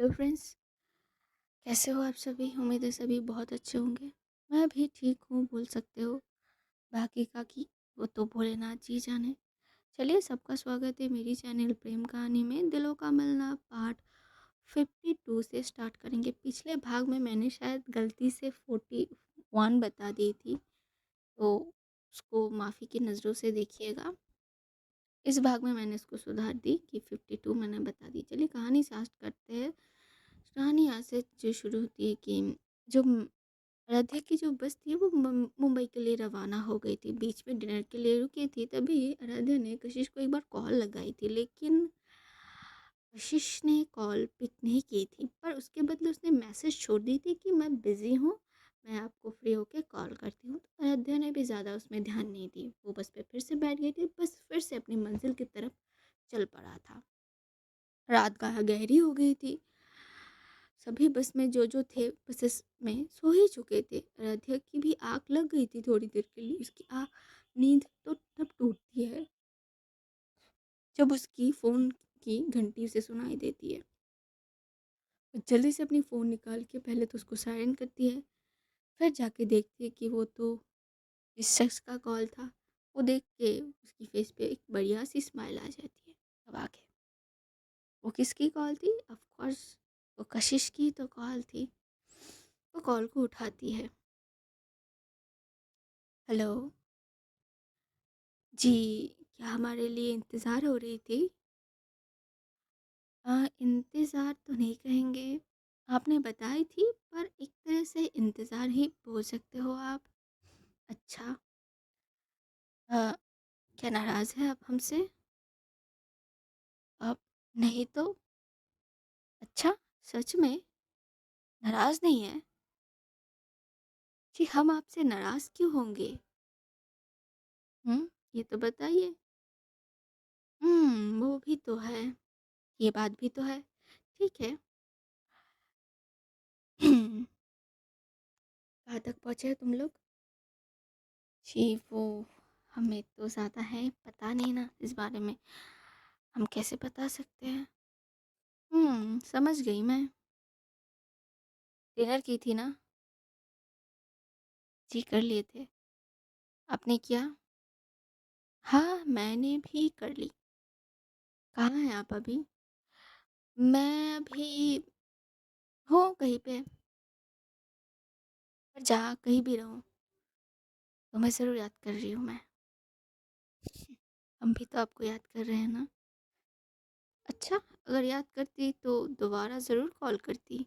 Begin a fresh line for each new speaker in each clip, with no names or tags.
Hello friends, कैसे हो आप सभी? उम्मीद है सभी बहुत अच्छे होंगे। मैं भी ठीक हूँ, बोल सकते हो। बाकी का की वो तो भोलेनाथ जी जाने। चलिए, सबका स्वागत है मेरी चैनल प्रेम कहानी में। दिलों का मिलना पार्ट 52 से स्टार्ट करेंगे। पिछले भाग में मैंने शायद गलती से 41 बता दी थी, तो उसको माफ़ी की नज़रों से देखिएगा। इस भाग में मैंने इसको सुधार दी कि 52 मैंने बता दी। चलिए कहानी स्टार्ट करते हैं। कहानी यहाँ से जो शुरू होती है कि जो आराध्या की जो बस थी वो मुंबई के लिए रवाना हो गई थी। बीच में डिनर के लिए रुकी थी, तभी आराध्या ने कशिश को एक बार कॉल लगाई थी, लेकिन कशिश ने कॉल पिक नहीं की थी। पर उसके बदले उसने मैसेज छोड़ दी थी कि मैं बिज़ी हूँ, मैं आपको फ्री होके कॉल करती हूँ। तो आराध्या ने भी ज़्यादा उसमें ध्यान नहीं दी, वो बस पे फिर से बैठ गई थी। बस फिर से अपनी मंजिल की तरफ चल पड़ा था। रात गहरी हो गई थी। सभी बस में जो थे बसेस में सो ही चुके थे। आराध्या की भी आँख लग गई थी थोड़ी देर के लिए। उसकी आँख नींद तो तब टूटती है जब उसकी फ़ोन की घंटी उसे सुनाई देती है। वो जल्दी से अपनी फ़ोन निकाल के पहले तो उसको साइलेंट करती है, फिर जाके देखती है कि वो तो जिस शख्स का कॉल था, वो देख के उसकी फेस पे एक बढ़िया सी स्माइल आ जाती है। अब आगे वो किसकी कॉल थी? ऑफ कोर्स वो कशिश की तो कॉल थी। वो कॉल को उठाती है। हेलो जी, क्या हमारे लिए इंतज़ार हो रही थी? इंतज़ार तो नहीं कहेंगे, आपने बताई थी, पर एक तरह से इंतज़ार ही बोल सकते हो आप। अच्छा, अ, क्या नाराज़ हैं आप हमसे? आप नहीं तो? अच्छा, सच में नाराज़ नहीं हैं? जी, हम आपसे नाराज़ क्यों होंगे? ये तो बताइए। वो भी तो है, ये बात भी तो है। ठीक है। कहाँ तक पहुँचे तुम लोग? जी, वो हमें तो ज़्यादा है पता नहीं ना इस बारे में, हम कैसे बता सकते हैं? समझ गई मैं। डिनर की थी ना? जी, कर लिए थे। आपने किया? हाँ, मैंने भी कर ली। कहाँ हैं आप अभी? मैं अभी हूँ कहीं पे, पर जहाँ कहीं भी रहूँ, तुम्हें ज़रूर याद कर रही हूँ मैं। हम भी तो आपको याद कर रहे हैं ना? अच्छा, अगर याद करती तो दोबारा ज़रूर कॉल करती।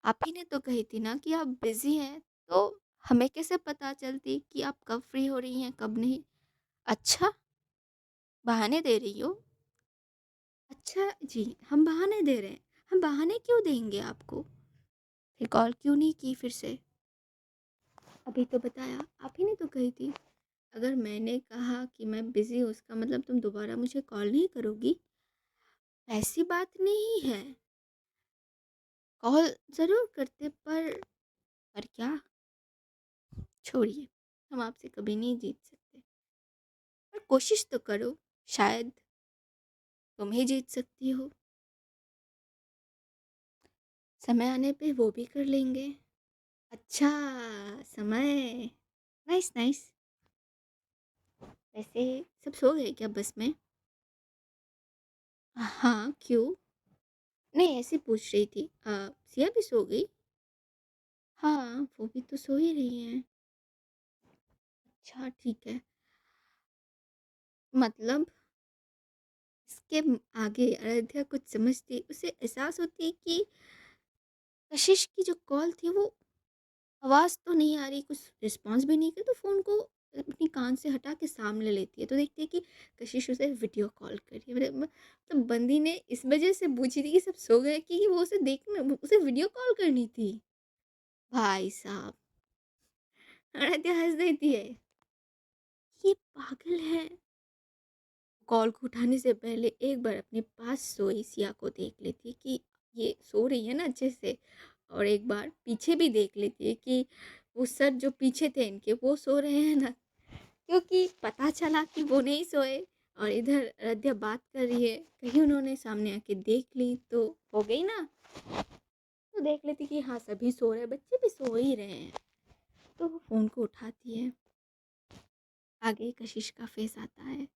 आप ही ने तो कही थी ना कि आप बिज़ी हैं, तो हमें कैसे पता चलती कि आप कब फ्री हो रही हैं, कब नहीं? अच्छा, बहाने दे रही हो? अच्छा जी, हम बहाने दे रहे हैं। हम बहाने क्यों देंगे आपको? फिर कॉल क्यों नहीं की फिर से? अभी तो बताया, आप ही ने तो कही थी। अगर मैंने कहा कि मैं बिज़ी हूँ, उसका मतलब तुम दोबारा मुझे कॉल नहीं करोगी? ऐसी बात नहीं है। कॉल ज़रूर करते, पर क्या? छोड़िए, हम आपसे कभी नहीं जीत सकते। पर कोशिश तो करो, शायद तुम ही जीत सकती हो। समय आने पे वो भी कर लेंगे। अच्छा, समय। Nice nice. वैसे सब सो गए क्या बस में? हाँ, क्यों? नहीं, ऐसे पूछ रही थी। सिया भी सो गई? हाँ, वो भी तो सो ही रही हैं। अच्छा, ठीक है। मतलब इसके आगे अयोध्या कुछ समझती, उसे एहसास होती कि कशिश की जो कॉल थी वो आवाज़ तो नहीं आ रही, कुछ रिस्पॉन्स भी नहीं किया, तो फ़ोन को अपनी कान से हटा के सामने लेती है, तो देखती है कि कशिश उसे वीडियो कॉल कर रही है। मतलब बंदी ने इस वजह से पूछी थी कि सब सो गए कि वो उसे देखना, उसे वीडियो कॉल करनी थी। भाई साहब, आराध्या हँस देती है। ये पागल है। कॉल को उठाने से पहले एक बार अपने पास सोई सिया को देख लेती है कि ये सो रही है ना अच्छे से, और एक बार पीछे भी देख लेती है कि वो सर जो पीछे थे इनके वो सो रहे हैं ना, क्योंकि पता चला कि वो नहीं सोए और इधर आराध्या बात कर रही है, कहीं उन्होंने सामने आके देख ली तो हो गई ना। तो देख लेती कि हाँ सभी सो रहे हैं, बच्चे भी सो ही रहे हैं, तो वो फ़ोन को उठाती है। आगे कशिश का फेस आता है,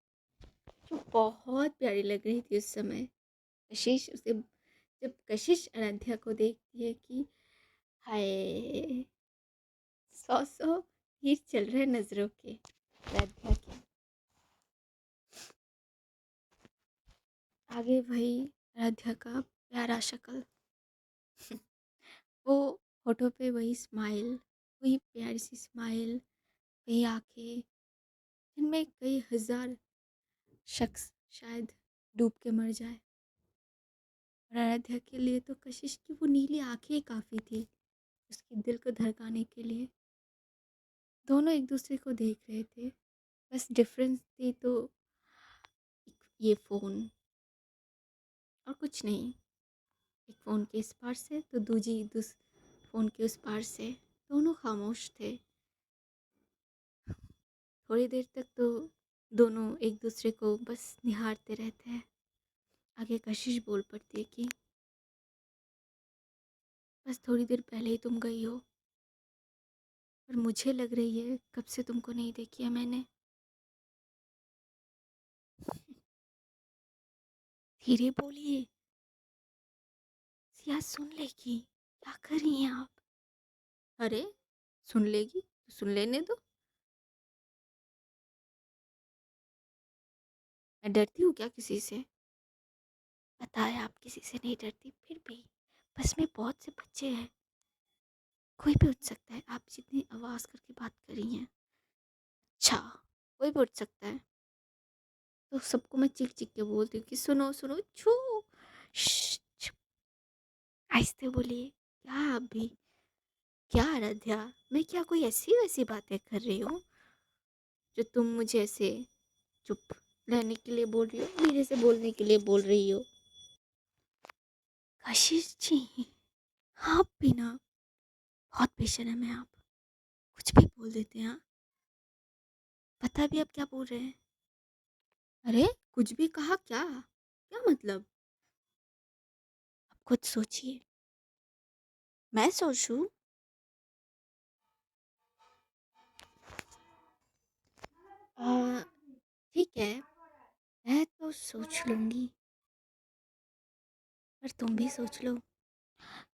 जो बहुत प्यारी लग रही थी उस समय। कशिश उसे जब कशिश आराध्या को देखती है कि हाय, सौ सौ तीर चल रहे नजरों के आराध्या के। आगे वही आराध्या का प्यारा शक्ल, वो होठों पे वही स्माइल, वही प्यारी सी स्माइल, वही आंखें जिनमें कई हजार शख्स शायद डूब के मर जाए। और आराध्या के लिए तो कशिश की वो नीली आंखें ही काफ़ी थी उसके दिल को धड़काने के लिए। दोनों एक दूसरे को देख रहे थे, बस डिफरेंस थी तो ये फ़ोन, और कुछ नहीं। एक फ़ोन के इस पार से तो दूजी दूस फ़ोन के उस पार से, दोनों खामोश थे। थोड़ी देर तक तो दोनों एक दूसरे को बस निहारते रहते हैं। आगे कशिश बोल पड़ती है कि बस थोड़ी देर पहले ही तुम गई हो, और मुझे लग रही है कब से तुमको नहीं देखी है मैंने। धीरे बोलिए, सिया सुन लेगी। क्या कर रही हैं आप? अरे, सुन लेगी तो सुन लेने दो। मैं डरती हूँ क्या किसी से? पता है आप किसी से नहीं डरती, फिर भी बस में बहुत से बच्चे हैं, कोई भी उठ सकता है। आप जितनी आवाज़ करके बात कर रही हैं, अच्छा, कोई भी उठ सकता है। तो सबको मैं चीख चीख के बोलती हूँ कि सुनो सुनो छू, श्श, आहिस्ते बोलिए। क्या आप भी? क्या आराध्या, मैं क्या कोई ऐसी वैसी बातें कर रही हूँ जो तुम मुझे ऐसे चुप रहने के लिए बोल रही हो, धीरे से बोलने के लिए बोल रही हो? कशिश जी, आप भी ना बहुत बेशर्म है आप, कुछ भी बोल देते हैं। हाँ, पता भी आप क्या बोल रहे हैं? अरे, कुछ भी कहा क्या? क्या मतलब? आप खुद सोचिए। मैं सोचूं? आ, ठीक है, मैं तो सोच लूंगी, पर तुम भी सोच लो।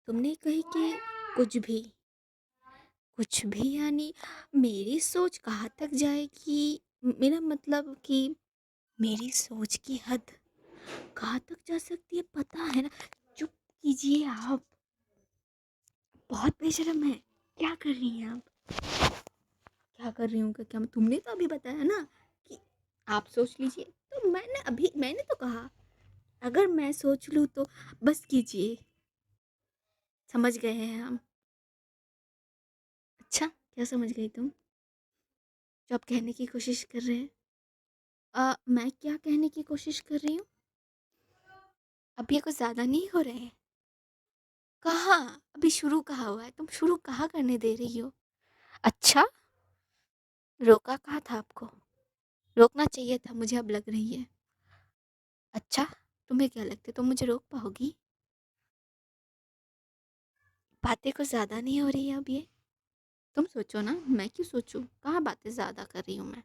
तुमने कही कि कुछ भी, कुछ भी यानी मेरी सोच कहाँ तक जाएगी? मेरा मतलब कि मेरी सोच की हद कहाँ तक जा सकती है पता है ना? चुप कीजिए आप, बहुत बेशर्म है। क्या कर रही हैं आप? क्या कर रही हूँ क्या? तुमने तो अभी बताया ना कि आप सोच लीजिए, तो मैंने तो कहा अगर मैं सोच लूँ तो बस कीजिए। समझ गए हैं हम। अच्छा, क्या समझ गई तुम जो आप कहने की कोशिश कर रहे हैं? मैं क्या कहने की कोशिश कर रही हूँ? अब ये कुछ ज़्यादा नहीं हो रहे हैं? कहाँ? अभी शुरू कहाँ हुआ है? तुम शुरू कहाँ करने दे रही हो? अच्छा, रोका कहाँ था आपको? रोकना चाहिए था, मुझे अब लग रही है। अच्छा, तुम्हें क्या लगता है तुम मुझे रोक पाओगी? बातें कुछ ज़्यादा नहीं हो रही है अब ये? तुम सोचो ना, मैं क्यों सोचूं? कहाँ बातें ज़्यादा कर रही हूँ मैं?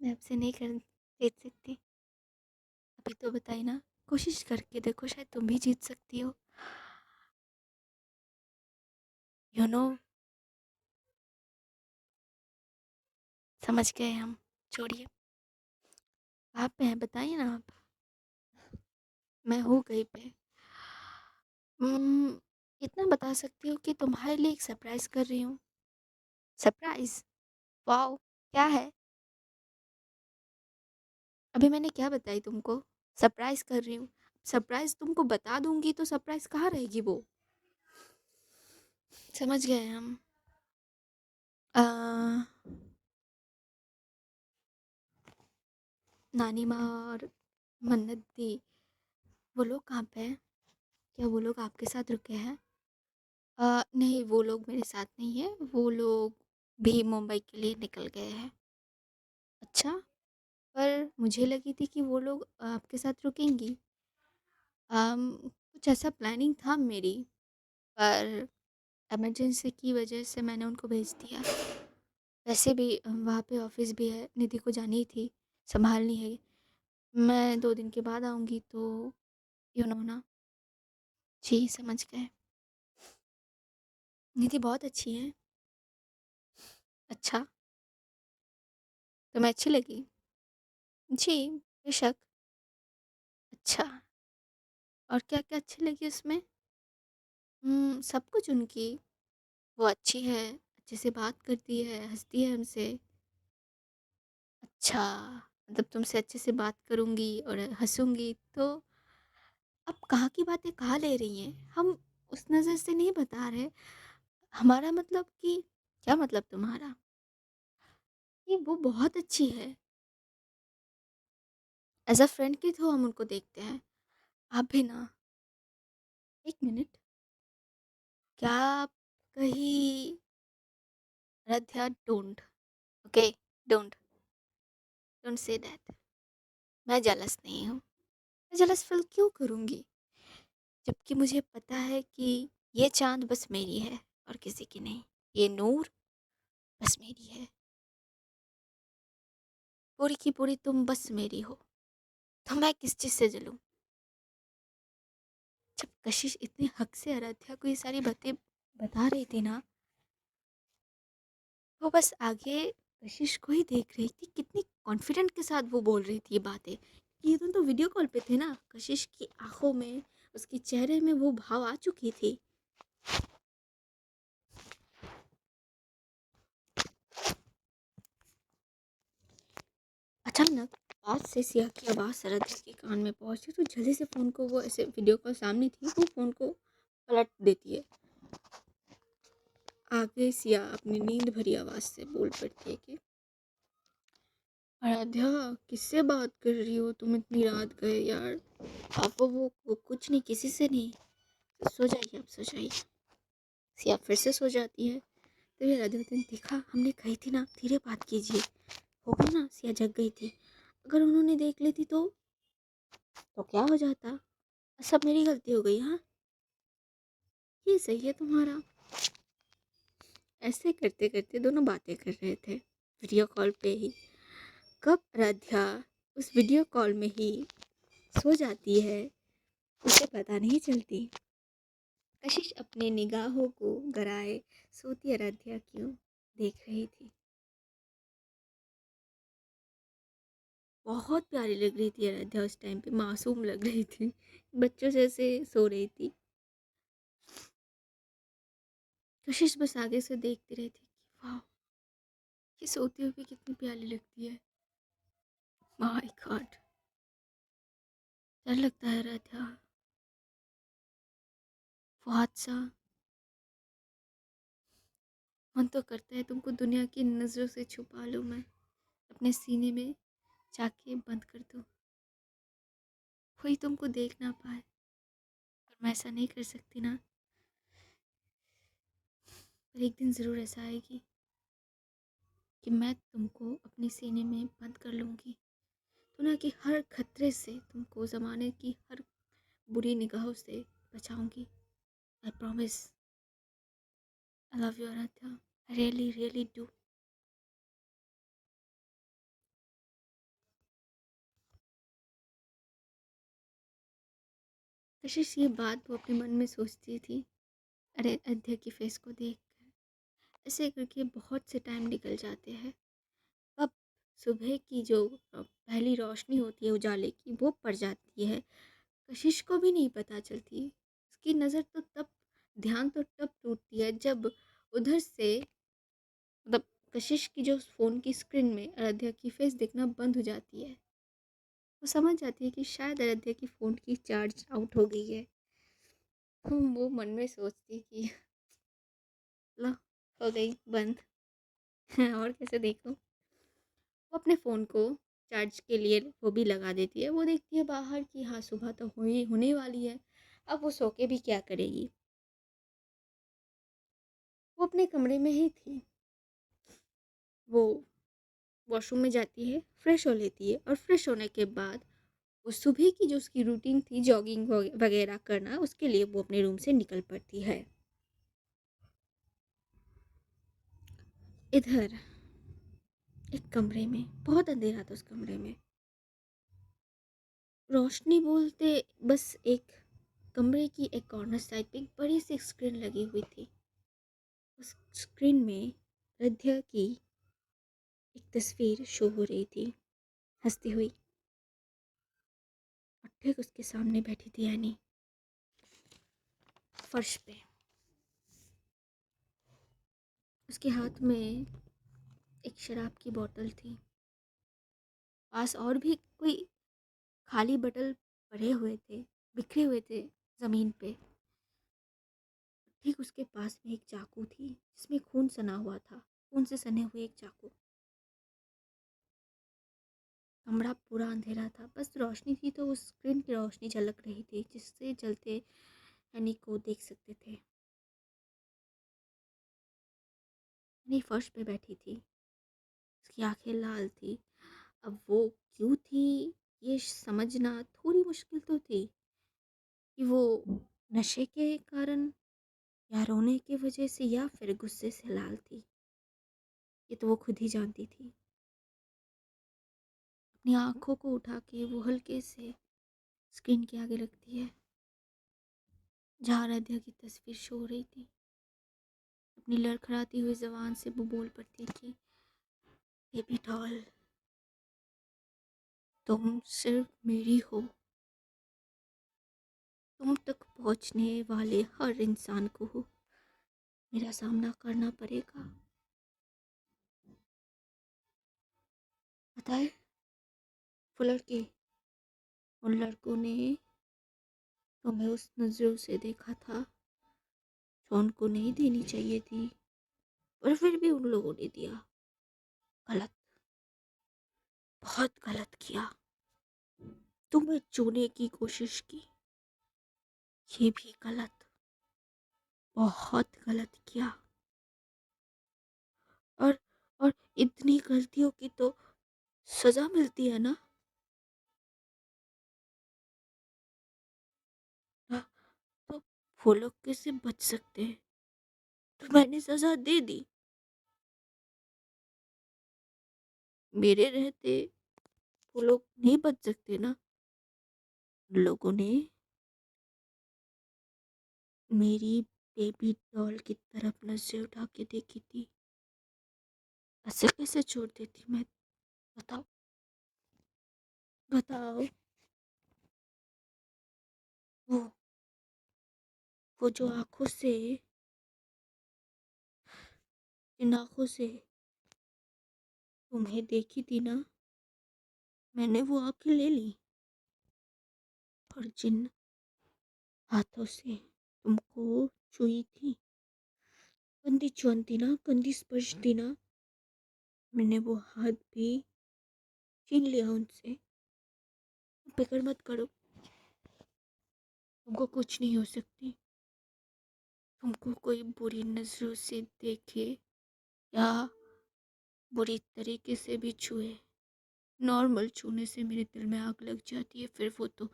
मैं आपसे नहीं कर जीत सकती। अभी तो बताई ना, कोशिश करके देखो, शायद तुम भी जीत सकती हो। यू नो, समझ गए हम। छोड़िए, कहाँ पे हैं बताइए ना आप। मैं हूँ कहीं पे। इतना बता सकती हूँ कि तुम्हारे लिए एक सरप्राइज़ कर रही हूँ। सरप्राइज़? वाओ! क्या है? अभी मैंने क्या बताई तुमको? सरप्राइज़ कर रही हूँ। सरप्राइज़ तुमको बता दूँगी तो सरप्राइज़ कहाँ रहेगी वो? समझ गए हम। अ, नानी माँ और मन्नत दी, वो लोग कहाँ पे हैं? क्या वो लोग आपके साथ रुके हैं? नहीं, वो लोग मेरे साथ नहीं है, वो लोग भी मुंबई के लिए निकल गए हैं। अच्छा, पर मुझे लगी थी कि वो लोग आपके साथ रुकेंगी। कुछ ऐसा प्लानिंग था मेरी, पर इमरजेंसी की वजह से मैंने उनको भेज दिया। वैसे भी वहाँ पे ऑफ़िस भी है, निधि को जानी ही थी, सँभालनी है। मैं 2 दिन के बाद आऊँगी तो यू नो ना। जी, समझ गए। निधि बहुत अच्छी हैं। अच्छा, तुम्हें अच्छी लगी? जी, बेशक। अच्छा, और क्या-क्या अच्छी लगी उसमें? सब कुछ उनकी। वो अच्छी है, अच्छे से बात करती है, हँसती है हमसे। अच्छा, मतलब तुमसे अच्छे से बात करूँगी और हँसूँगी तो अब कहाँ की बातें कहाँ ले रही हैं? हम उस नज़र से नहीं बता रहे। हमारा मतलब कि क्या मतलब तुम्हारा? कि वो बहुत अच्छी है। एज़ अ फ्रेंड के थ्रू हम उनको देखते हैं। आप भी ना। 1 मिनट, क्या आप कहीं Aradhya don't, okay, don't, don't say that. मैं जेलस नहीं हूँ। मैं जेलस फ़ील क्यों करूँगी? जबकि मुझे पता है कि ये चाँद बस मेरी है और किसी की नहीं। ये नूर बस मेरी है। पूरी की पूरी तुम बस मेरी हो। तो मैं किस चीज़ से जलूँ? जब कशिश इतने हक से आराध्या को ये सारी बातें बता रही थी ना, वो बस आगे कशिश को ही देख रही थी, कितनी कॉन्फिडेंट के साथ वो बोल रही थी ये बातें। ये दोनों तो वीडियो कॉल पे थे ना, कशिश की आंखों में, उसके चेहरे में वो भाव आ चुकी थी। अचानक पास से सिया की आवाज़ आराध्या के कान में पहुंची तो जल्दी से फ़ोन को, वो ऐसे वीडियो कॉल सामने थी, वो फ़ोन को पलट देती है। आगे सिया अपनी नींद भरी आवाज़ से बोल पड़ती है कि आराध्या, किससे बात कर रही हो तुम इतनी रात गए यार? आप वो कुछ नहीं, किसी से नहीं। सो जाइए, आप सो जाइए। सिया फिर से सो जाती है। तभी आराध्या ने देखा, हमने कही थी ना धीरे बात कीजिए। हो गया ना, सिया जग गई थी। अगर उन्होंने देख ली थी तो क्या हो जाता? सब मेरी गलती हो गई, हाँ? ये सही है तुम्हारा। ऐसे करते करते दोनों बातें कर रहे थे वीडियो कॉल पे ही। कब आराध्या उस वीडियो कॉल में ही सो जाती है, उसे पता नहीं चलती। कशिश अपने निगाहों को गराए सोती आराध्या क्यों देख रही थी। बहुत प्यारी लग रही थी आराध्या, उस टाइम पे मासूम लग रही थी, बच्चों जैसे सो रही थी। कशिश बस आगे से देखती रही थी कि वाह, ये सोती हुई भी कितनी प्यारी लगती है। माय गॉड, डर लगता है आराध्या। वो हादसा, मन तो करता है तुमको दुनिया की नज़रों से छुपा लूँ मैं, अपने सीने में जाके बंद कर दूँ, कोई तुमको देख ना पाए। पर मैं ऐसा नहीं कर सकती ना। पर एक दिन ज़रूर ऐसा आएगी कि मैं तुमको अपने सीने में बंद कर लूँगी। दुनिया की हर खतरे से तुमको, ज़माने की हर बुरी निगाहों से बचाऊँगी। I promise. I love you Aaradhya, I really really do. Kashish ये बात वो अपने मन में सोचती थी। अरे अध्या की फेस को देख कर ऐसे करके बहुत से टाइम निकल जाते हैं। कब सुबह की जो पहली रोशनी होती है उजाले की, वो पड़ जाती है, कशिश को भी नहीं पता चलती। उसकी नज़र तो तब, ध्यान तो तब टूटती है जब उधर से, मतलब कशिश की जो फ़ोन की स्क्रीन में आराध्या की फेस दिखना बंद हो जाती है। वो समझ जाती है कि शायद आराध्या की फ़ोन की चार्ज आउट हो गई है। वो मन में सोचती कि लो, हो गई बंद। और कैसे देखूं। वो अपने फ़ोन को चार्ज के लिए वो भी लगा देती है। वो देखती है बाहर कि हाँ, सुबह तो हुई होने वाली है। अब वो सो के भी क्या करेगी। वो अपने कमरे में ही थी। वो वॉशरूम में जाती है, फ्रेश हो लेती है और फ्रेश होने के बाद वो सुबह की जो उसकी रूटीन थी जॉगिंग वगैरह करना, उसके लिए वो अपने रूम से निकल पड़ती है। इधर एक कमरे में बहुत अंधेरा था, उस कमरे में रोशनी बोलते बस एक कमरे की एक कॉर्नर साइड पे एक बड़ी सी स्क्रीन लगी हुई थी। उस स्क्रीन में हृदय की एक तस्वीर शो हो रही थी, हंसती हुई। और ठीक उसके सामने बैठी थी एनी, फर्श पे। उसके हाथ में एक शराब की बोतल थी। पास और भी कोई खाली बोतल पड़े हुए थे, बिखरे हुए थे जमीन पे। ठीक उसके पास में एक चाकू थी जिसमें खून सना हुआ था, खून से सने हुए एक चाकू। कमरा पूरा अंधेरा था, बस रोशनी थी तो उस स्क्रीन की रोशनी झलक रही थी जिससे जलते एनी को देख सकते थे। एनी फर्श पे बैठी थी, उसकी आंखें लाल थी। अब वो क्यों थी ये समझना थोड़ी मुश्किल तो थी कि वो नशे के कारण या रोने की वजह से या फिर गुस्से से लाल थी। ये तो वो खुद ही जानती थी। अपनी आंखों को उठा के वो हल्के से स्क्रीन के आगे रखती है जहाँ राधिया की तस्वीर शो हो रही थी। अपनी लड़खड़ाती हुई जबान से वो बोल पड़ती थी, बेबी डॉल, तुम सिर्फ मेरी हो। तुम तक पहुंचने वाले हर इंसान को मेरा सामना करना पड़ेगा। पता है, वो लड़के, उन लड़कों ने तुम्हें उस नजरों से देखा था जो उनको नहीं देनी चाहिए थी, पर फिर भी उन लोगों ने दिया। गलत, बहुत गलत किया। तुम्हें छूने की कोशिश की, ये भी गलत, बहुत गलत किया। और और इतनी गलतियों की तो सजा मिलती है ना। हाँ, तो वो लोग कैसे बच सकते हैं? तो मैंने सजा दे दी। मेरे रहते वो लोग नहीं बच सकते ना। लोगों ने मेरी बेबी डॉल की तरफ नजर उठा के देखी थी। ऐसे कैसे छोड़ देती मैं? बताओ, बताओ। वो वो जो आंखों से, इन आंखों से तुम्हें देखी थी ना, मैंने वो आंखें ले ली। और जिन हाथों से तुमको छुई थी, गंदी छुअन थी ना, गंदी स्पर्श थी ना, मैंने वो हाथ भी छीन लिया उनसे। फिक्र मत करो, तुमको कुछ नहीं हो सकती। तुमको कोई बुरी नजरों से देखे या बुरी तरीके से भी छुए, नॉर्मल छूने से मेरे दिल में आग लग जाती है। फिर वो तो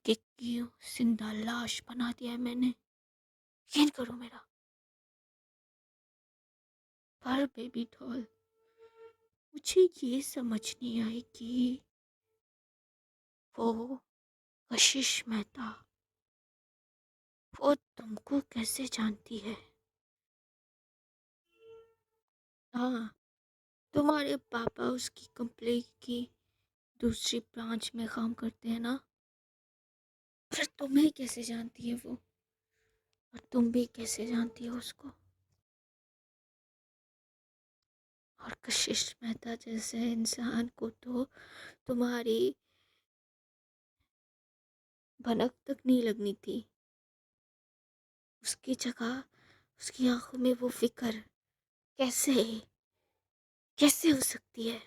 कि क्यों जिंदा लाश बना दिया है मैंने, यकीन करो मेरा। पर बेबी डॉल, मुझे ये समझ नहीं आई कि वो कशिश मेहता, वो तुमको कैसे जानती है? हाँ, तुम्हारे पापा उसकी कंपनी की दूसरी ब्रांच में काम करते हैं ना। फिर तुम्हें कैसे जानती है वो? और तुम भी कैसे जानती हो उसको? और कशिश मेहता जैसे इंसान को तो तुम्हारी भनक तक नहीं लगनी थी। उसकी जगह उसकी आंखों में वो फिक्र कैसे, कैसे हो सकती है?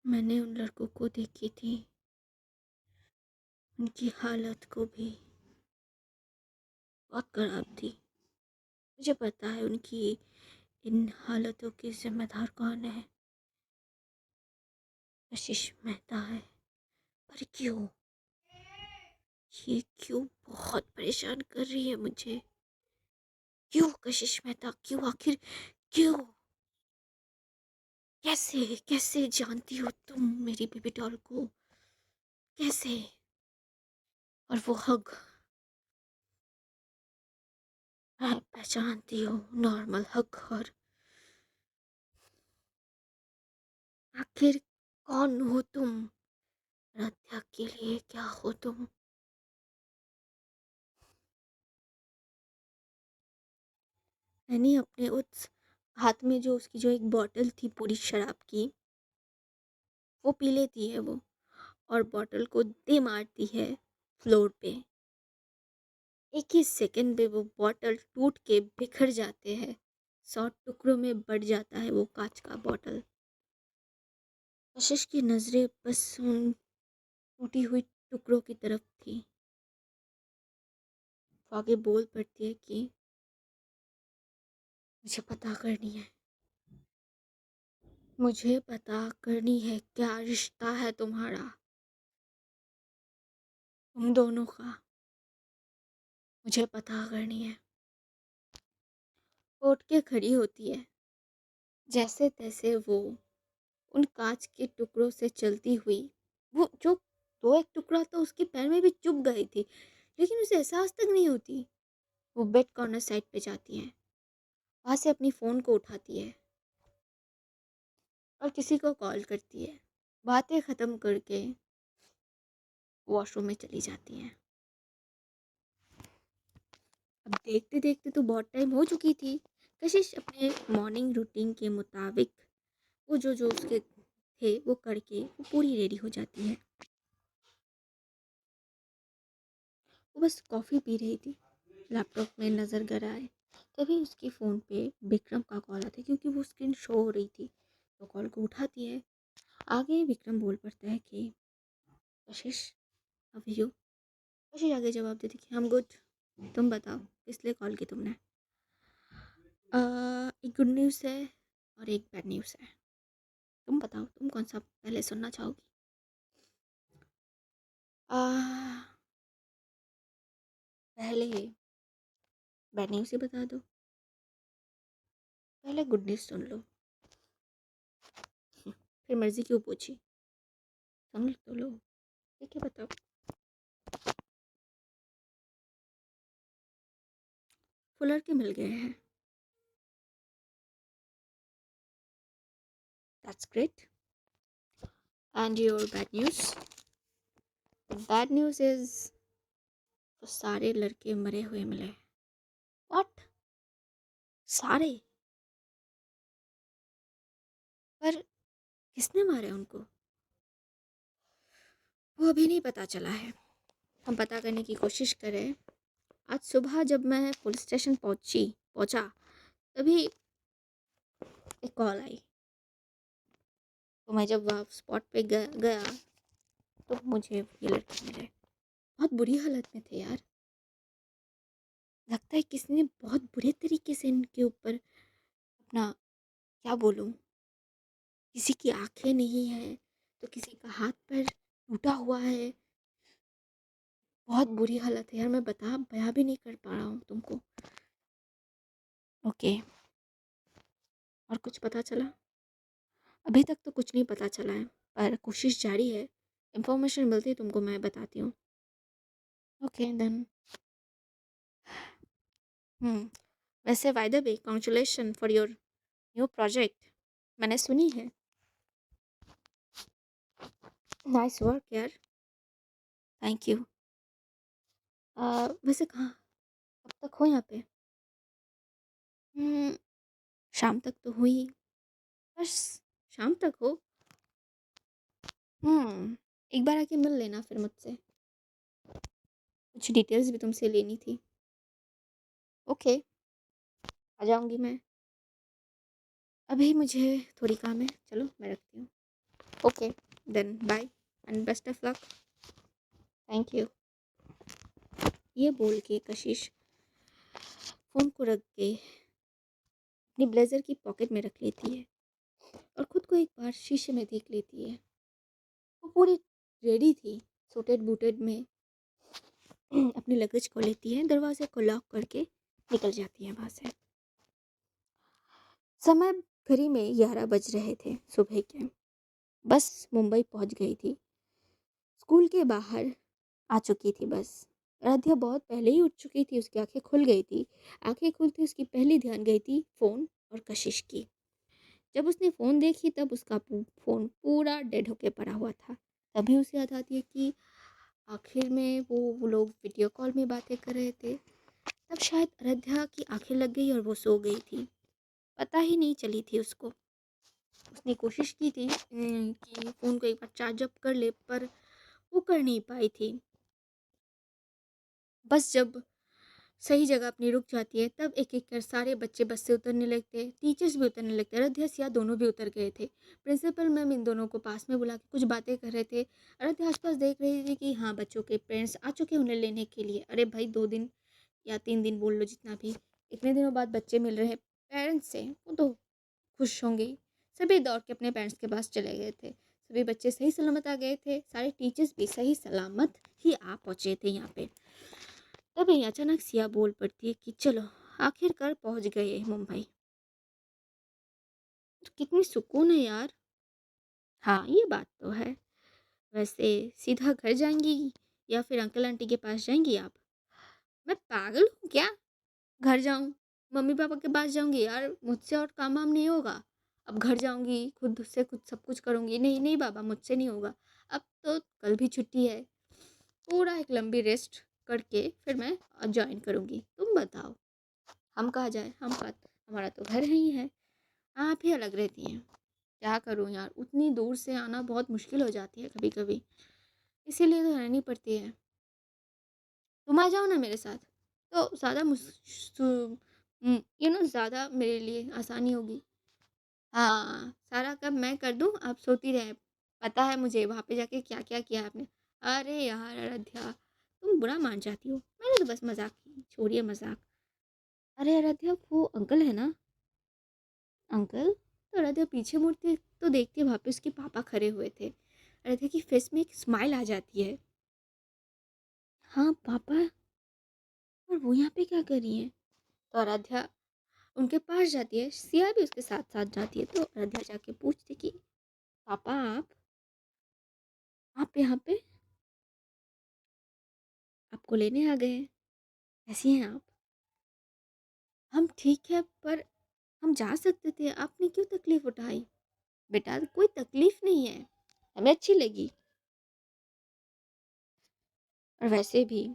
मैंने उन लड़कों को देखी थी, उनकी हालत को भी बहुत खराब थी। मुझे पता है उनकी इन हालतों की ज़िम्मेदार कौन है। कशिश मेहता है। पर क्यों? ये क्यों बहुत परेशान कर रही है मुझे? क्यों कशिश मेहता, क्यों आखिर क्यों? कैसे कैसे जानती हो तुम मेरी बेबी डॉल को? कैसे? और वो हग मैं पहचानती हूँ, नॉर्मल हग। और आखिर कौन हो तुम? राध्या के लिए क्या हो तुम? मैंने अपने उस हाथ में जो उसकी जो एक बॉटल थी पूरी शराब की, वो पी लेती है वो, और बॉटल को दे मारती है फ्लोर पे। एक ही सेकंड में वो बॉटल टूट के बिखर जाते हैं। 100 टुकड़ों में बढ़ जाता है वो कांच का बॉटल। कशिश की नजरें बस उन टूटी हुई टुकड़ों की तरफ थी। वो आगे बोल पड़ती है कि मुझे पता करनी है, मुझे पता करनी है क्या रिश्ता है तुम्हारा, तुम दोनों का। मुझे पता करनी है। वो उठ के खड़ी होती है। जैसे तैसे वो उन कांच के टुकड़ों से चलती हुई, वो जो दो एक टुकड़ा तो उसके पैर में भी चुभ गई थी, लेकिन उसे एहसास तक नहीं होती। वो बेड कॉर्नर साइड पे जाती है, वहां से अपनी फ़ोन को उठाती है और किसी को कॉल करती है। बातें ख़त्म करके वॉशरूम में चली जाती हैं। अब देखते देखते तो बहुत टाइम हो चुकी थी। कशिश अपने मॉर्निंग रूटीन के मुताबिक वो जो जो उसके थे वो करके वो पूरी रेडी हो जाती है। वो बस कॉफ़ी पी रही थी, लैपटॉप में नज़र गड़ाए, तभी उसके फ़ोन पे विक्रम का कॉल आता है, क्योंकि वो स्क्रीन शो हो रही थी। तो कॉल को उठाती है। आगे विक्रम बोल पड़ता है कि कशिश, हाउ आर यू? कशिश आगे जवाब देती कि हम गुड। तुम बताओ, किस लिए कॉल की तुमने? एक गुड न्यूज़ है और एक बैड न्यूज़ है। तुम बताओ, तुम कौन सा पहले सुनना चाहोगी? आ, पहले बैड न्यूज़ ही बता दो। पहले गुड न्यूज़ सुन लो, फिर मर्जी क्यों पूछी? सुन तो लो। ठीक है, बताओ। फुलर के मिल गए हैं। That's great. And your bad news? Bad news is वो सारे लड़के मरे हुए मिले। व्हाट? सारे? पर किसने मारे उनको? वो अभी नहीं पता चला है। हम पता करने की कोशिश करें। आज सुबह जब मैं पुलिस स्टेशन पहुंचा, तभी एक कॉल आई। तो मैं जब वहाँ स्पॉट पे गया तो मुझे ये लड़के मिले। बहुत बुरी हालत में थे यार। लगता है किसी ने बहुत बुरे तरीके से इनके ऊपर अपना, क्या बोलूँ, किसी की आंखें नहीं है तो किसी का हाथ पैर टूटा हुआ है। बहुत बुरी हालत है यार, मैं बयां भी नहीं कर पा रहा हूँ तुमको। ओके। और कुछ पता चला? अभी तक तो कुछ नहीं पता चला है, पर कोशिश जारी है। इंफॉर्मेशन मिलती है तुमको मैं बताती हूँ। Okay then. वैसे by the way, congratulation for your new project. मैंने सुनी है। नाइस वर्क यार। Thank you. वैसे कहाँ, कब तक हो यहाँ पे? हम्म, शाम तक तो हुई। बस शाम तक हो? एक बार आके मिल लेना फिर मुझसे। कुछ डिटेल्स भी तुमसे लेनी थी। ओके, आ जाऊँगी मैं। अभी मुझे थोड़ी काम है, चलो मैं रखती हूँ। Okay then, bye and best of luck. Thank you. ये बोल के कशिश फ़ोन को रख के अपनी ब्लेज़र की पॉकेट में रख लेती है और खुद को एक बार शीशे में देख लेती है। वो पूरी रेडी थी, सूटेड बूटेड में अपने लगेज को लेती है, दरवाजे को लॉक करके निकल जाती है वहाँ से। समय घड़ी में 11 बज रहे थे सुबह के। बस मुंबई पहुँच गई थी। स्कूल के बाहर आ चुकी थी बस। आराध्या बहुत पहले ही उठ चुकी थी, उसकी आंखें खुल गई थी। आंखें खुलते उसकी पहली ध्यान गई थी फ़ोन और कशिश की। जब उसने फ़ोन देखी तब उसका फ़ोन पूरा डेड होके पड़ा हुआ था। तभी उसे याद आती है कि आखिर में वो लोग वीडियो कॉल में बातें कर रहे थे। तब शायद आराध्या की आंखें लग गई और वो सो गई थी। पता ही नहीं चली थी उसको। उसने कोशिश की थी कि फ़ोन को एक बार चार्ज अप कर ले, पर वो कर नहीं पाई थी। बस जब सही जगह अपनी रुक जाती है तब एक एक कर सारे बच्चे बस से उतरने लगते हैं, टीचर्स भी उतरने लगते हैं। आराध्या सिया दोनों भी उतर गए थे। प्रिंसिपल मैम इन दोनों को पास में बुला के कुछ बातें कर रहे थे। आराध्या आसपास देख रही थी कि हाँ, बच्चों के पेरेंट्स आ चुके हैं उन्हें लेने के लिए। अरे भाई, 2 दिन या 3 दिन बोल लो, जितना भी, इतने दिनों बाद बच्चे मिल रहे हैं पेरेंट्स से, वो तो खुश होंगे ही। सभी दौड़ के अपने पेरेंट्स के पास चले गए थे। सभी बच्चे सही सलामत आ गए थे। सारे टीचर्स भी सही सलामत ही आ पहुँचे थे यहाँ पे। तभी अचानक सिया बोल पड़ती है कि चलो, आखिरकार पहुंच गए मुंबई। कितनी सुकून है यार। हाँ, ये बात तो है। वैसे सीधा घर जाएंगी या फिर अंकल आंटी के पास जाएंगी आप? मैं पागल हूँ क्या? घर जाऊँ, मम्मी पापा के पास जाऊंगी यार, मुझसे और काम वाम नहीं होगा। अब घर जाऊंगी, खुद से खुद सब कुछ करूंगी। नहीं नहीं बाबा, मुझसे नहीं होगा। अब तो कल भी छुट्टी है, पूरा एक लंबी रेस्ट करके फिर मैं ज्वाइन करूंगी। तुम बताओ, हम कहाँ जाए? हमारा तो घर ही है। आप ही अलग रहती हैं। क्या करूँ यार, उतनी दूर से आना बहुत मुश्किल हो जाती है कभी कभी, इसीलिए तो रहनी पड़ती है। तुम आ जाओ ना मेरे साथ, तो ज़्यादा ज़्यादा मेरे लिए आसानी होगी। हाँ, सारा काम मैं कर दूँ, आप सोती रहें। पता है मुझे वहाँ पे जाके क्या क्या किया आपने। अरे यार आराध्या, तुम बुरा मान जाती हो। मैंने तो बस मजाक की, छोड़िए मजाक। अरे आराध्या, वो अंकल है ना? अंकल? तो आराध्या पीछे मुड़ती तो देखती है वहाँ पे उसके पापा खड़े हुए थे। आराध्या की फेस में एक स्माइल आ जाती है। हाँ पापा, और वो यहाँ पे क्या कर रही हैं? तो आराध्या उनके पास जाती है, सिया भी उसके साथ साथ जाती है। तो आराध्या जाके पूछती कि पापा, आप यहाँ पे, आपको लेने आ गए हैं, कैसी हैं आप? हम ठीक है, पर हम जा सकते थे, आपने क्यों तकलीफ उठाई? बेटा, कोई तकलीफ नहीं है, हमें अच्छी लगी। और वैसे भी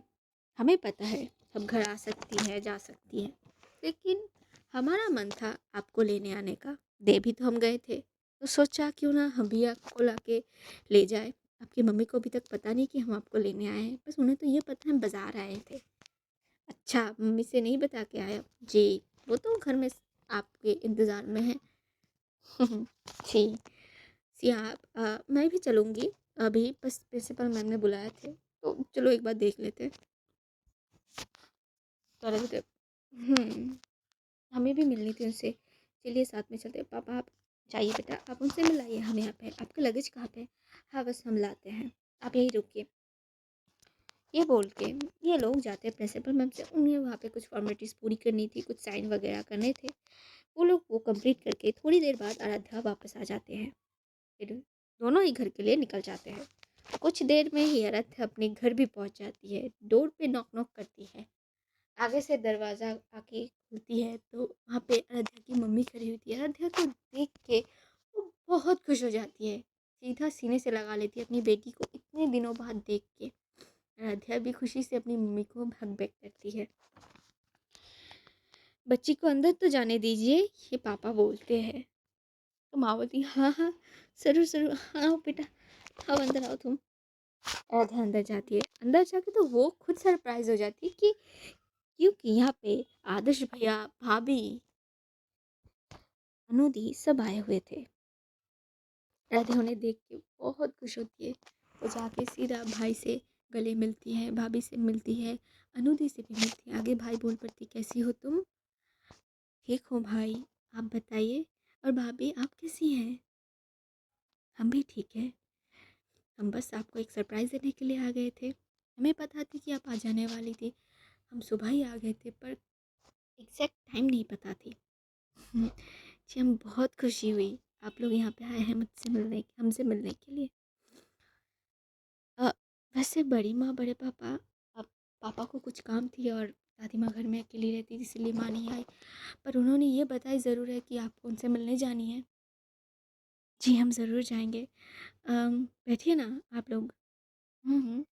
हमें पता है सब घर आ सकती है, जा सकती है, लेकिन हमारा मन था आपको लेने आने का। दे भी तो हम गए थे, तो सोचा क्यों ना हम भी आपको लाके ले जाए। आपकी मम्मी को अभी तक पता नहीं कि हम आपको लेने आए हैं, बस उन्हें तो ये पता है हम बाज़ार आए थे। अच्छा, मम्मी से नहीं बता के आए? जी, वो तो घर में आपके इंतज़ार में है। जी सिया, मैं भी चलूँगी अभी, बस प्रिंसिपल मैम ने बुलाए थे, तो चलो एक बार देख लेते हैं। तो हमें भी मिलनी थी उनसे, चलिए साथ में चलते हैं। पापा आप जाइए बेटा, आप उनसे मिलाइए, हम यहाँ पे, आपका लगेज कहाँ पे? हाँ बस हम लाते हैं, आप यहीं रुकिए। ये बोल के ये लोग जाते हैं प्रिंसिपल मैम से। उन्हें वहाँ पे कुछ फॉर्मेलिटीज़ पूरी करनी थी, कुछ साइन वगैरह करने थे। वो लोग वो कंप्लीट करके थोड़ी देर बाद आराध्या वापस आ जाते हैं। फिर दोनों ही घर के लिए निकल जाते हैं। कुछ देर में ही आराध्या अपने घर भी पहुँच जाती है। डोर पे नॉक नॉक करती है। आगे से दरवाज़ा आके खुलती है तो वहाँ पे आराध्या की मम्मी खड़ी होती है। आराध्या को देख के वो बहुत खुश हो जाती है, सीधा सीने से लगा लेती है अपनी बेटी को इतने दिनों बाद देख के। आराध्या भी खुशी से अपनी मम्मी को हग बैक करती है। बच्ची को अंदर तो जाने दीजिए, ये पापा बोलते हैं। तो माँ बोलती हाँ हाँ, ज़रूर ज़रूर, आओ बेटा, आओ अंदर आओ तुम। आराध्या अंदर जाती है। अंदर जाके तो वो खुद सरप्राइज हो जाती है कि क्योंकि यहाँ पे आदर्श भैया, भाभी, अनुदी सब आए हुए थे। राधे उन्हें देख के बहुत खुश होती है। वो जाके सीधा भाई से गले मिलती है, भाभी से मिलती है, अनुदी से भी मिलती है, आगे भाई बोल पड़ती कैसी हो तुम? ठीक हो भाई, आप बताइए। और भाभी आप कैसी हैं? हम भी ठीक है। हम बस आपको एक सरप्राइज़ देने के लिए आ गए थे। हमें पता थी कि आप आ जाने वाली थी। हम सुबह ही आ गए थे पर एग्ज़ैक्ट टाइम नहीं पता थी। जी, हम बहुत खुशी हुई आप लोग यहाँ पे आए हैं मुझसे मिलने हमसे मिलने के लिए। अ, वैसे बड़ी माँ, बड़े पापा, अब पापा को कुछ काम थी और दादी माँ घर में अकेली रहती थी इसलिए माँ नहीं आई। पर उन्होंने ये बताई ज़रूर है कि आपको उनसे मिलने जानी है। जी, हम ज़रूर जाएँगे। बैठिए ना आप लोग। हुँ।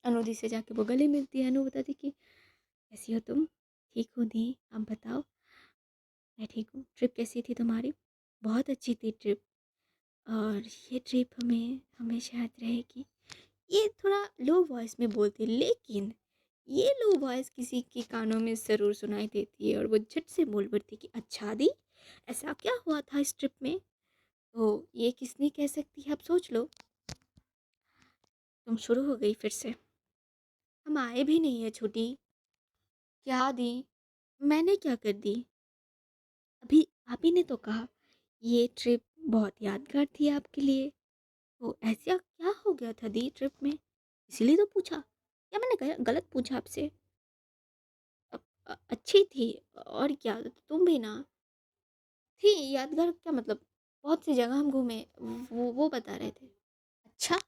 अनु दी से जाके वो गले मिलती है। अनु बताती कि कैसी हो तुम? ठीक हूँ दी, आप बताओ? मैं ठीक हूँ। ट्रिप कैसी थी तुम्हारी? बहुत अच्छी थी ट्रिप और ये ट्रिप हमें हमेशा याद रहेगी। ये थोड़ा लो वॉइस में बोलती है लेकिन ये लो वॉइस किसी के कानों में ज़रूर सुनाई देती है और वो झट से बोल पड़ती है कि अच्छा दी, ऐसा क्या हुआ था इस ट्रिप में? तो ये किसने कह सकती है आप सोच लो। तुम शुरू हो गई फिर से। हम आए भी नहीं है छोटी। क्या दी? मैंने क्या कर दी? अभी आप ही ने तो कहा ये ट्रिप बहुत यादगार थी आपके लिए। तो ऐसा क्या हो गया था दी ट्रिप में? इसीलिए तो पूछा या मैंने गलत पूछा आपसे? अच्छी थी और क्या, तुम भी ना थी यादगार क्या मतलब? बहुत सी जगह हम घूमे, वो बता रहे थे। अच्छा,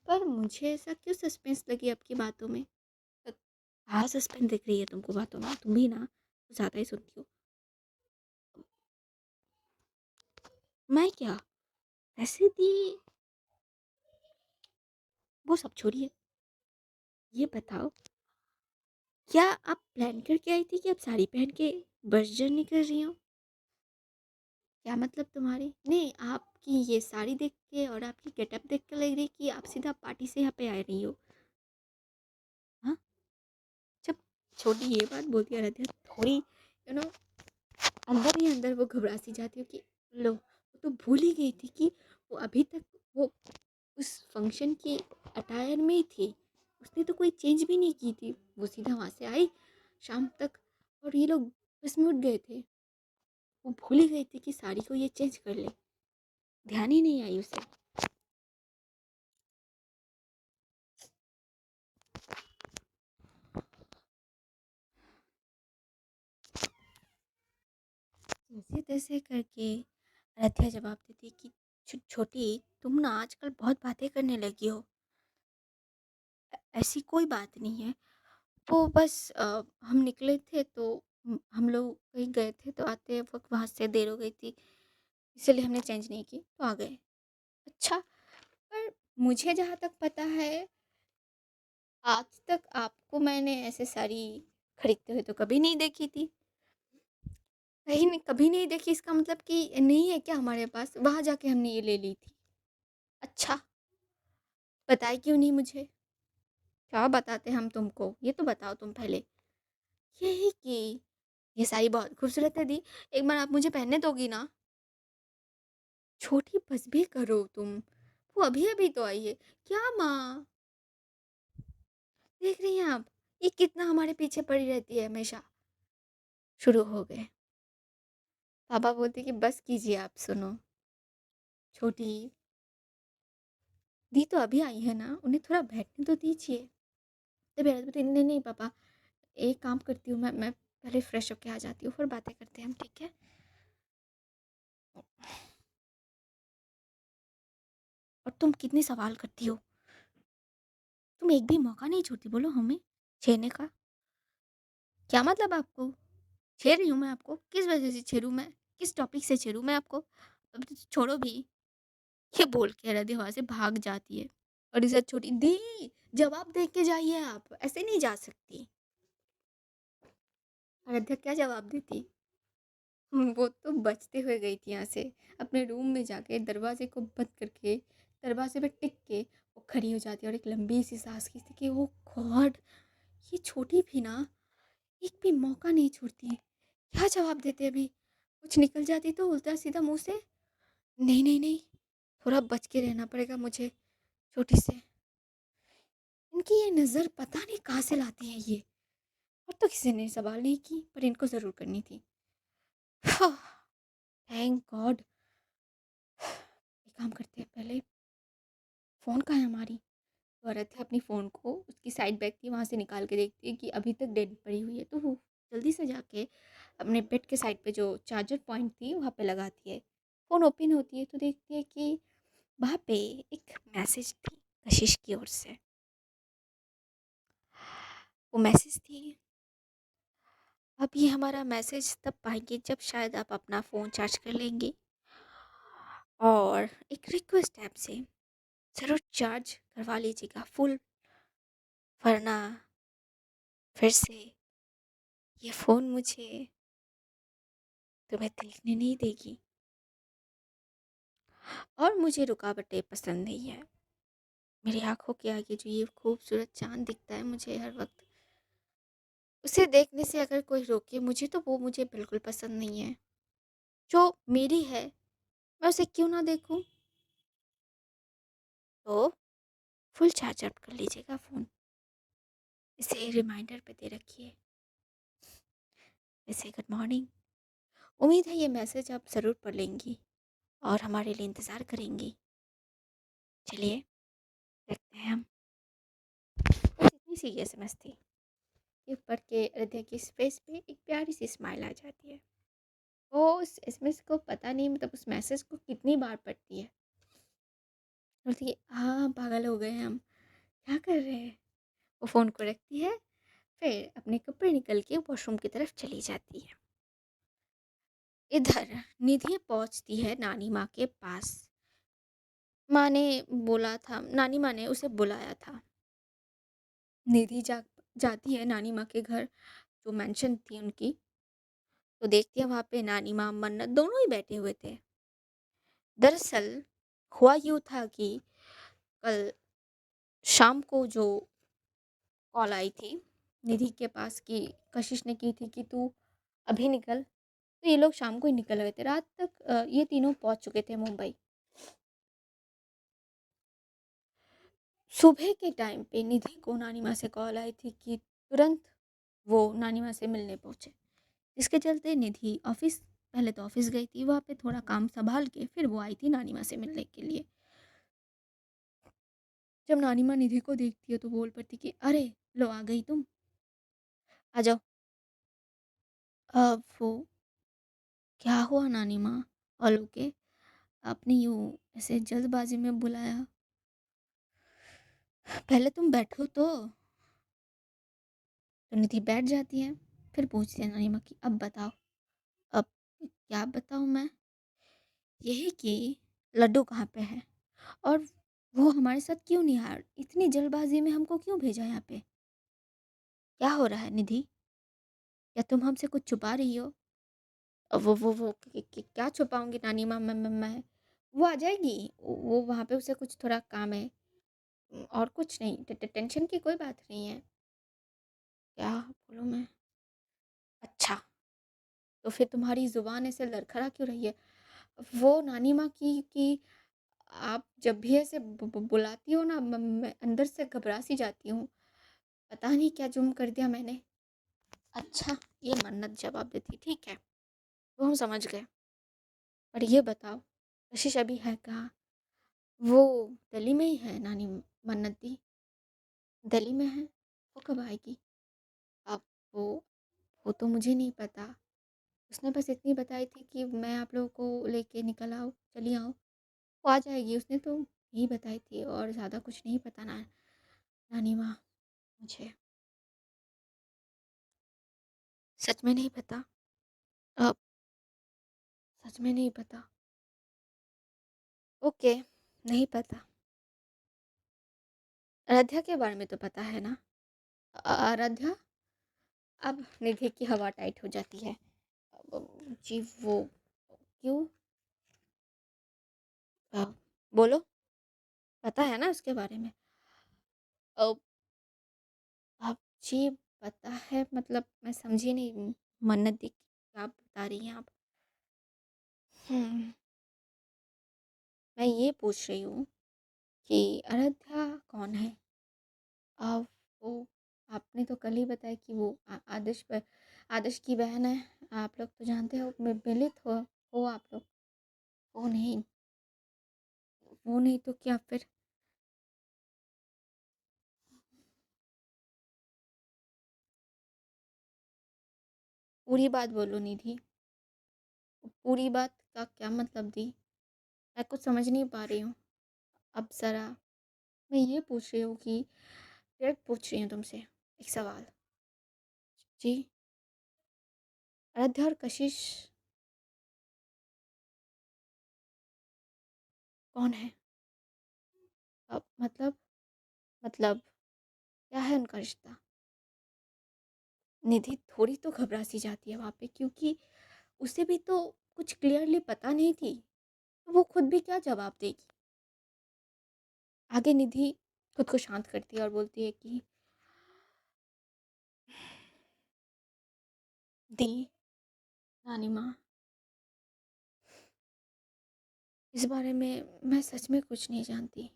पर मुझे ऐसा क्यों सस्पेंस लगी आपकी बातों में? हाँ सस्पेंस दिख रही है तुमको बातों में, तुम भी ना ज़्यादा ही सुनती हो। मैं क्या? ऐसे थी, वो सब छोड़िए। ये बताओ, क्या आप प्लान करके आई थी कि आप साड़ी पहन के बस जर्नी कर रही हो? क्या मतलब तुम्हारी? नहीं, आपकी ये साड़ी देख के और आपकी गेटअप देख के लग रही कि आप सीधा पार्टी से यहाँ पे आ रही हो। हाँ, जब छोटी ये बात बोलती है आराध्या थोड़ी नो अंदर ही अंदर वो घबरा सी जाती हो कि लो वो तो भूल ही गई थी कि वो अभी तक वो उस फंक्शन की अटायर में ही थी। उसने तो कोई चेंज भी नहीं की थी। वो सीधा वहाँ से आई शाम तक और ये लोग बस में उठ गए थे। वो भूल ही गई थी कि साड़ी को ये चेंज कर ले। ध्यान ही नहीं आई उसे। जैसे तैसे करके आराध्या जवाब देती कि छोटी तुम ना आजकल बहुत बातें करने लगी हो। ऐसी कोई बात नहीं है। वो बस हम निकले थे तो हम लोग कहीं गए थे तो आते वक्त वहाँ से देर हो गई थी इसलिए हमने चेंज नहीं की तो आ गए। अच्छा, पर मुझे जहाँ तक पता है आज तक आपको मैंने ऐसे साड़ी खरीदते हुए तो कभी नहीं देखी थी। कहीं नहीं, कभी नहीं देखी इसका मतलब कि नहीं है क्या हमारे पास? वहाँ जाके हमने ये ले ली थी। अच्छा, बताई क्यों नहीं मुझे? क्या बताते हम तुमको, ये तो बताओ तुम पहले। यही कि ये साड़ी बहुत खूबसूरत है दी, एक बार आप मुझे पहनने दोगी ना? छोटी बस भी करो तुम, वो अभी अभी तो आई है। क्या माँ, देख रही हैं आप ये कितना हमारे पीछे पड़ी रहती है हमेशा। शुरू हो गए। पापा बोलते कि बस कीजिए आप सुनो। छोटी दी तो अभी आई है ना, उन्हें थोड़ा बैठने तो दीजिए। तभी आरती बोलती नहीं नहीं पापा, एक काम करती हूँ मैं पहले फ्रेश होके आ जाती हूँ फिर बातें करते हैं हम, ठीक है? और तुम कितने सवाल करती हो, तुम एक भी मौका नहीं छोड़ती बोलो हमें छेड़ने का। क्या मतलब आपको? छेड़ रही हूँ मैं आपको? किस वजह से छेड़ूँ मैं? किस टॉपिक से छेड़ूँ मैं आपको? अब तो छोड़ो भी। ये बोल के आराध्या वहाँ से भाग जाती है। और इज़्ज़त छोटी दी, जवाब दे के जाइए आप, ऐसे नहीं जा सकती। आराध्या क्या जवाब देती? वो तो बचते हुए गई थी यहाँ से। अपने रूम में जाके दरवाजे को बंद करके, दरवाजे पे टिक के वो खड़ी हो जाती है और एक लंबी सी सांस खींचती कि ओह गॉड! ये छोटी भी ना एक भी मौका नहीं छोड़ती। क्या जवाब देते अभी? कुछ निकल जाती तो उल्टा-सीधा मुँह से? नहीं, नहीं, नहीं, थोड़ा बच के रहना पड़ेगा मुझे छोटी से। इनकी ये नज़र पता नहीं कहाँ से लाते हैं ये। और तो किसी ने सवाल नहीं की, पर इनको ज़रूर करनी थी। Thank God. एक काम करते हैं, पहले फ़ोन कहाँ है हमारी? तो औरत है अपनी फ़ोन को, उसकी साइड बैग थी वहाँ से निकाल के देखती है कि अभी तक डेड पड़ी हुई है, तो वो जल्दी से जाके अपने बेड के साइड पे जो चार्जर पॉइंट थी वहाँ पे लगाती है। फ़ोन ओपन होती है तो देखती है कि वहाँ पे एक मैसेज थी कशिश की ओर से। वो मैसेज थी, अब ये हमारा मैसेज तब पाएंगे जब शायद आप अपना फ़ोन चार्ज कर लेंगे, और एक रिक्वेस्ट है आपसे, ज़रूर चार्ज करवा लीजिएगा फुल, वरना फिर से ये फ़ोन मुझे तुम्हें देखने नहीं देगी। और मुझे रुकावटें पसंद नहीं है। मेरी आंखों के आगे जो ये खूबसूरत चांद दिखता है मुझे हर वक्त, उसे देखने से अगर कोई रोके मुझे तो वो मुझे बिल्कुल पसंद नहीं है। जो मेरी है मैं उसे क्यों ना देखूं? तो फुल चार्ज अप कर लीजिएगा फ़ोन, इसे रिमाइंडर पे दे रखिए। वैसे गुड मॉर्निंग। उम्मीद है ये मैसेज आप ज़रूर पढ़ लेंगी और हमारे लिए इंतज़ार करेंगी। चलिए देखते हैं हम। बस इतनी सी एसएमएस थी कि पढ़ के हृदय की स्पेस पे एक प्यारी सी स्माइल आ जाती है। वो उस एसएमएस को पता नहीं, मतलब उस मैसेज को कितनी बार पढ़ती है। बोलती है हाँ पागल हो गए हैं हम, क्या कर रहे हैं। वो फ़ोन को रखती है, फिर अपने कपड़े निकल के वॉशरूम की तरफ चली जाती है। इधर निधि पहुंचती है नानी माँ के पास। माँ ने बोला था, नानी माँ ने उसे बुलाया था। निधि जाती है नानी माँ के घर, जो मेंशन थी उनकी। तो देखती है वहाँ पे नानी माँ मन्नत दोनों ही बैठे हुए थे। दरअसल हुआ यूँ था कि कल शाम को जो कॉल आई थी निधि के पास कि कशिश ने की थी कि तू अभी निकल, तो ये लोग शाम को ही निकल गए थे। रात तक ये तीनों पहुंच चुके थे मुंबई। सुबह के टाइम पे निधि को नानी माँ से कॉल आई थी कि तुरंत वो नानी माँ से मिलने पहुंचे, जिसके चलते निधि ऑफिस, पहले तो ऑफिस गई थी, वहाँ पे थोड़ा काम संभाल के फिर वो आई थी नानी माँ से मिलने के लिए। जब नानी माँ निधि को देखती है तो बोल पड़ती कि अरे लो आ गई तुम, आ जाओ। अब वो क्या हुआ नानी माँ, ऑलो के आपने यूँ ऐसे जल्दबाजी में बुलाया, पहले तुम बैठो तो निधि बैठ जाती है। फिर पूछती है नानी माँ की अब बताओ। अब क्या बताऊँ मैं, यही कि लड्डू कहाँ पे है, और वो हमारे साथ क्यों नहीं आया, इतनी जल्दबाजी में हमको क्यों भेजा यहाँ पे, क्या हो रहा है निधि, या तुम हमसे कुछ छुपा रही हो? वो क्या छुपाऊंगी नानी माँ, मैं वो आ जाएगी, वो वहाँ पे उसे कुछ थोड़ा काम है, और कुछ नहीं, टेंशन की कोई बात नहीं है। क्या बोलूँ मैं? अच्छा, तो फिर तुम्हारी ज़ुबान ऐसे लड़खड़ा क्यों रही है? वो नानी माँ की कि आप जब भी ऐसे बुलाती हो ना, मैं अंदर से घबरा सी जाती हूँ। पता नहीं क्या जुर्म कर दिया मैंने। अच्छा, ये मन्नत जवाब देती, ठीक है, वो हम समझ गए। पर ये बताओ कशिश अभी है कहाँ? वो दिल्ली में ही है नानी मन्नत दी, दिल्ली में है। वो कब आएगी? अब वो वो तो मुझे नहीं पता। उसने बस इतनी बताई थी कि मैं आप लोगों को लेके निकल आओ, चली आओ, वो आ जाएगी, उसने तो यही बताई थी, और ज़्यादा कुछ नहीं पता ना नानी माँ मुझे, सच में नहीं पता। अब सच में नहीं पता। ओके, नहीं पता। आराध्या के बारे में तो पता है ना? आराध्या, अब निधि की हवा टाइट हो जाती है। जी वो क्यों? अ, बोलो, पता है ना उसके बारे में? अ, अब जी पता है, मतलब मैं समझी नहीं, मन्नत दी क्या बता रही हैं आप? हम्म, मैं ये पूछ रही हूँ कि आराध्या कौन है? वो आपने तो कल ही बताया कि वो आदर्श की बहन है। आप लोग तो जानते हो, मिलित हो आप लोग। वो नहीं, वो नहीं तो क्या फिर? पूरी बात बोलो निधि। पूरी बात का क्या मतलब दी? मैं कुछ समझ नहीं पा रही हूँ। अब ज़रा मैं ये पूछ रही हूँ कि डायरेक्ट पूछ रही हूँ तुमसे एक सवाल। जी, आराध्या और कशिश कौन है? अब मतलब क्या है उनका रिश्ता? निधि थोड़ी तो घबरा सी जाती है वहाँ पे, क्योंकि उसे भी तो कुछ क्लियरली पता नहीं थी। तो वो खुद भी क्या जवाब देगी? आगे निधि खुद को शांत करती है और बोलती है कि दी, नानी माँ, इस बारे में मैं सच में कुछ नहीं जानती।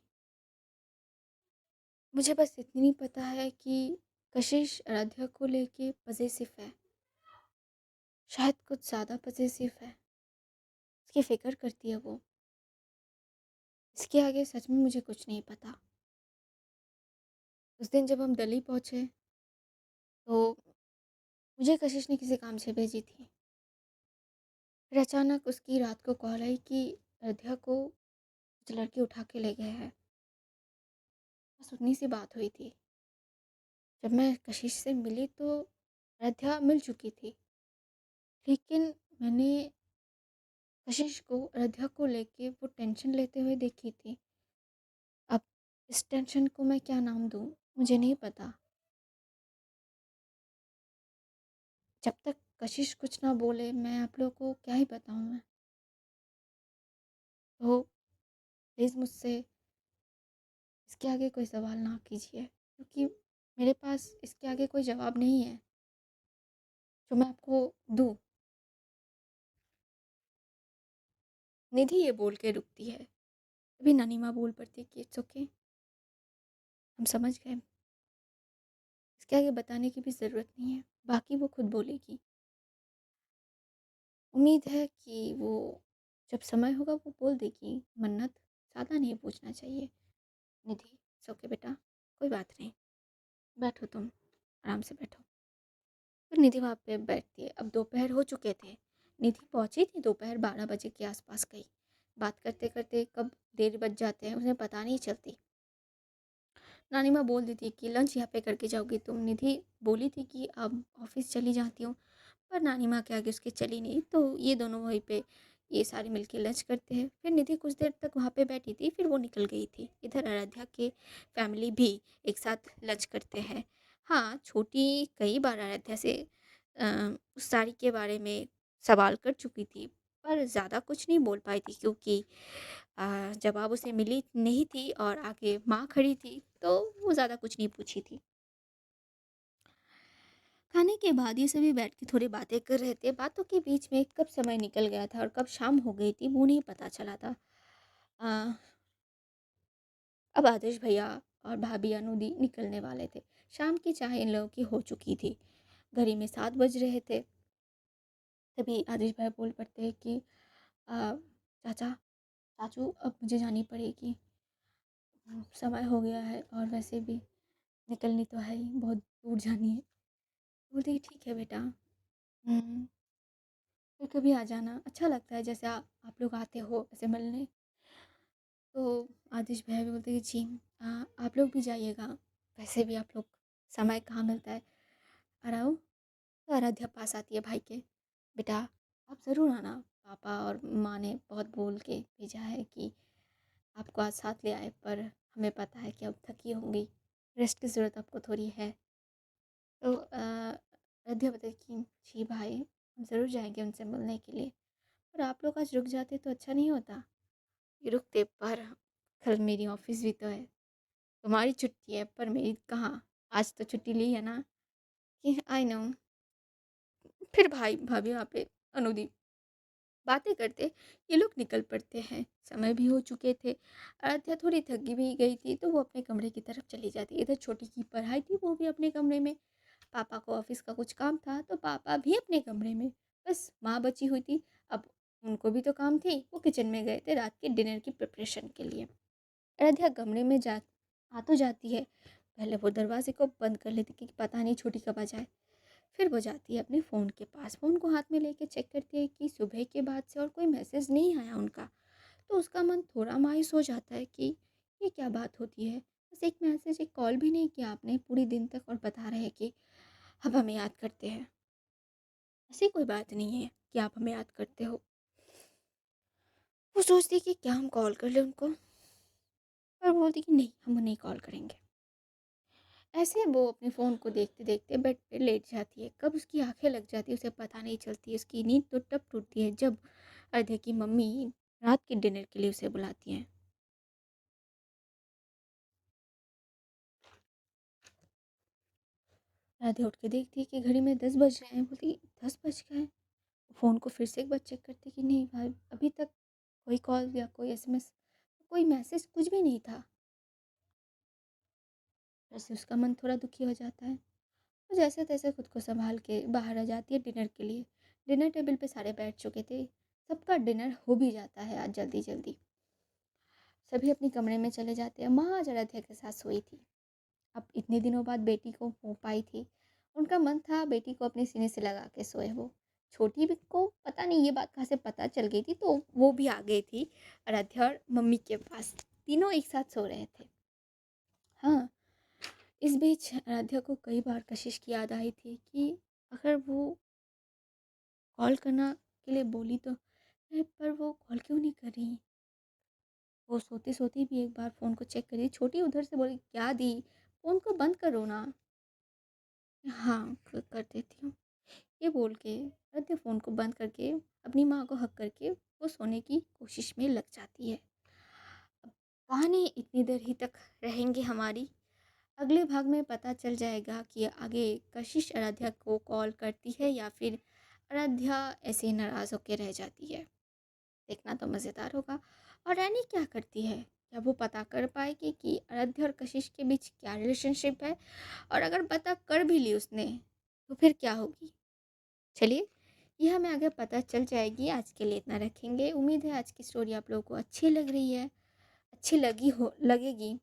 मुझे बस इतनी पता है कि कशिश आराध्या को लेके पजेसिव है। शायद कुछ ज़्यादा पजेसिव है। उसकी फिक्र करती है वो। इसके आगे सच में मुझे कुछ नहीं पता। उस दिन जब हम दिल्ली पहुँचे तो मुझे कशिश ने किसी काम से भेजी थी। फिर अचानक उसकी रात को कॉल आई कि आराध्या को कुछ लड़के उठा के ले गए हैं। बस उतनी सी बात हुई थी। जब मैं कशिश से मिली तो आराध्या मिल चुकी थी, लेकिन मैंने कशिश को आराध्या को लेके वो टेंशन लेते हुए देखी थी। अब इस टेंशन को मैं क्या नाम दूँ, मुझे नहीं पता। जब तक कशिश कुछ ना बोले मैं आप लोगों को क्या ही बताऊँ मैं। तो प्लीज़ मुझसे इसके आगे कोई सवाल ना कीजिए, क्योंकि मेरे पास इसके आगे कोई जवाब नहीं है जो मैं आपको दूँ। निधि ये बोल के रुकती है। तभी नानी माँ बोल पड़ती है कि इट्स ओके, हम समझ गए। इसके आगे बताने की भी ज़रूरत नहीं है, बाकी वो खुद बोलेगी। उम्मीद है कि वो जब समय होगा वो बोल देगी। मन्नत ज़्यादा नहीं पूछना चाहिए। निधि इट्स ओके बेटा, कोई बात नहीं, बैठो तुम, आराम से बैठो। फिर निधि वहाँ पे बैठती है। अब दोपहर हो चुके थे। निधि पहुँची थी दोपहर 12 बजे के आसपास कहीं। बात करते करते कब देर बज जाते हैं उन्हें पता नहीं चलती। नानी माँ बोल देती कि लंच यहाँ पे करके जाओगी तुम। निधि बोली थी कि अब ऑफिस चली जाती हूँ, पर नानी माँ के आगे उसके चली नहीं। तो ये दोनों वहीं पे ये सारे मिलके लंच करते हैं। फिर निधि कुछ देर तक वहाँ पे बैठी थी, फिर वो निकल गई थी। इधर आराध्या के फैमिली भी एक साथ लंच करते हैं। हाँ, छोटी कई बार आराध्या से उस साड़ी के बारे में सवाल कर चुकी थी, पर ज़्यादा कुछ नहीं बोल पाई थी, क्योंकि जवाब उसे मिली नहीं थी और आगे माँ खड़ी थी, तो वो ज़्यादा कुछ नहीं पूछी थी। खाने के बाद ये सभी बैठ के थोड़ी बातें कर रहे थे। बातों के बीच में कब समय निकल गया था और कब शाम हो गई थी वो नहीं पता चला था। अ, अब आदर्श भैया और भाभी अनुदी निकलने वाले थे। शाम की चाय इन लोगों की हो चुकी थी। घड़ी में 7 बज रहे थे। तभी आदर्श भैया बोल पड़ते हैं कि चाचा, चाचू, अब मुझे जानी पड़ेगी। समय हो गया है और वैसे भी निकलनी तो है ही, बहुत दूर जानी है। बोलते कि ठीक है बेटा, फिर कभी आ जाना, अच्छा लगता है जैसे आप लोग आते हो ऐसे मिलने। तो आतिश भैया भी बोलते कि जी, आप लोग भी जाइएगा, वैसे भी आप लोग समय कहाँ मिलता है। आराओ। तो आराध्या पास आती है भाई के। बेटा, आप ज़रूर आना। पापा और माँ ने बहुत बोल के भेजा है कि आपको आज साथ ले आए, पर हमें पता है कि अब थकी होंगी, रेस्ट की ज़रूरत आपको थोड़ी है। तो आराध्या बताई कि जी भाई, हम ज़रूर जाएंगे उनसे मिलने के लिए, पर आप लोग आज रुक जाते तो अच्छा नहीं होता? ये रुकते, पर कल मेरी ऑफिस भी तो है। तुम्हारी छुट्टी है पर मेरी कहाँ? आज तो छुट्टी ली है ना। कि आई नो। फिर भाई भाभी वहाँ पे अनुदी बातें करते ये लोग निकल पड़ते हैं। समय भी हो चुके थे। आराध्या थोड़ी थकी भी गई थी तो वो अपने कमरे की तरफ चली जाती। इधर छोटी की पढ़ाई थी, वो भी अपने कमरे में। पापा को ऑफिस का कुछ काम था तो पापा भी अपने कमरे में। बस माँ बची हुई थी। अब उनको भी तो काम थी, वो किचन में गए थे रात के डिनर की प्रिपरेशन के लिए। आराध्या कमरे में जा आ तो जाती है। पहले वो दरवाजे को बंद कर लेती कि पता नहीं छोटी कब आ जाए। फिर वो जाती है अपने फ़ोन के पास, फ़ोन को हाथ में लेके चेक करती है कि सुबह के बाद से और कोई मैसेज नहीं आया उनका। तो उसका मन थोड़ा मायूस हो जाता है कि ये क्या बात होती है। बस एक मैसेज, एक कॉल भी नहीं किया आपने पूरी दिन तक, और बता रहे हैं कि अब हमें याद करते हैं। ऐसी कोई बात नहीं है कि आप हमें याद करते हो। वो सोचती है कि क्या हम कॉल कर लें उनको, पर बोलती कि नहीं, हम नहीं कॉल करेंगे। ऐसे वो अपने फ़ोन को देखते देखते बेड पे लेट जाती है। कब उसकी आंखें लग जाती है उसे पता नहीं चलती। उसकी नींद तो तब टूटती है जब अरध्या की मम्मी रात के डिनर के लिए उसे बुलाती हैं। अरध्या उठ के देखती है कि घड़ी में 10 बज रहे हैं। बोलती 10 बज गए। फ़ोन को फिर से एक बार चेक करती कि नहीं भाई, अभी तक कोई कॉल या कोई एसएमएस, कोई मैसेज कुछ भी नहीं था। वैसे उसका मन थोड़ा दुखी हो जाता है। वो जैसे तैसे खुद को संभाल के बाहर आ जाती है डिनर के लिए। डिनर टेबल पे सारे बैठ चुके थे। सबका डिनर हो भी जाता है आज जल्दी जल्दी। सभी अपने कमरे में चले जाते हैं। माँ आज आराध्या के साथ सोई थी। अब इतने दिनों बाद बेटी को हो पाई थी। उनका मन था बेटी को अपने सीने से लगा के सोए। वो छोटी भी को पता नहीं ये बात कहाँ से पता चल गई थी, तो वो भी आ गई थी आराध्या और मम्मी के पास। तीनों एक साथ सो रहे थे। हाँ, इस बीच आराध्या को कई बार कशिश की याद आई थी कि अगर वो कॉल करना के लिए बोली तो पर वो कॉल क्यों नहीं कर रही। वो सोते सोते भी एक बार फ़ोन को चेक करी। छोटी उधर से बोली क्या दी, फ़ोन को बंद करो ना। हाँ, कर देती हूँ। ये बोल के आराध्या फ़ोन को बंद करके अपनी माँ को हक करके वो सोने की कोशिश में लग जाती है। अब कहानी इतनी देर ही तक रहेंगी हमारी। अगले भाग में पता चल जाएगा कि आगे कशिश आराध्या को कॉल करती है या फिर आराध्या ऐसे ही नाराज़ होकर रह जाती है। देखना तो मज़ेदार होगा। और रैनी क्या करती है? क्या वो पता कर पाएगी कि आराध्या और कशिश के बीच क्या रिलेशनशिप है? और अगर पता कर भी ली उसने तो फिर क्या होगी? चलिए, ये हमें आगे पता चल जाएगी। आज के लिए इतना रखेंगे। उम्मीद है आज की स्टोरी आप लोगों को अच्छी लग रही है, अच्छी लगेगी।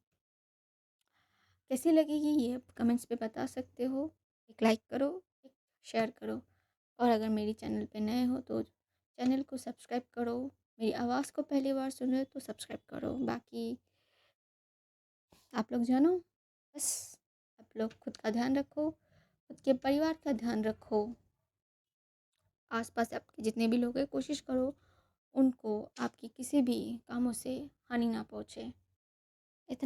कैसी लगेगी ये आप कमेंट्स पे बता सकते हो। एक लाइक करो, एक शेयर करो, और अगर मेरी चैनल पे नए हो तो चैनल को सब्सक्राइब करो। मेरी आवाज़ को पहली बार सुन रहे हो तो सब्सक्राइब करो। बाकी आप लोग जानो, बस आप लोग खुद का ध्यान रखो, खुद के परिवार का ध्यान रखो। आसपास आपके जितने भी लोग हैं कोशिश करो उनको आपकी किसी भी कामों से हानि ना पहुँचे। इतना